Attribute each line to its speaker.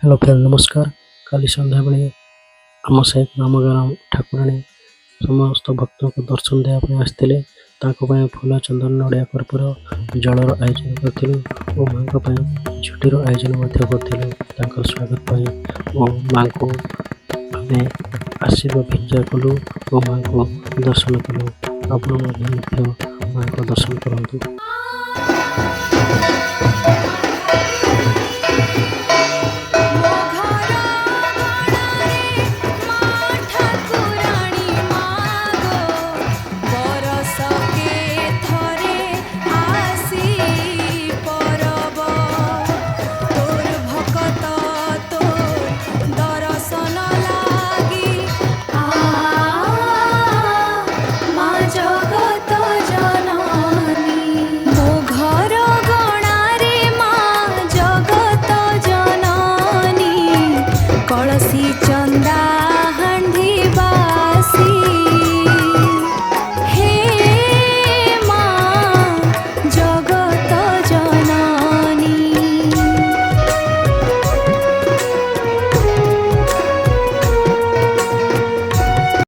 Speaker 1: Hello friend नमस्कार। काली संध्या बेले आम से ग्राम ग्राम ठाकुराणी समस्त भक्त को दर्शन देवाई आसते फूल चंदन नड़िया कर्पूर जलर आयोजन करूँ और माँ छुट्टीर आयोजन करूँ स्वागत और माँ को आम आशीर्वाद भिक्षा कलु और माँ को दर्शन कलु। आपण माँ को दर्शन करूँ।
Speaker 2: कलसी चंदा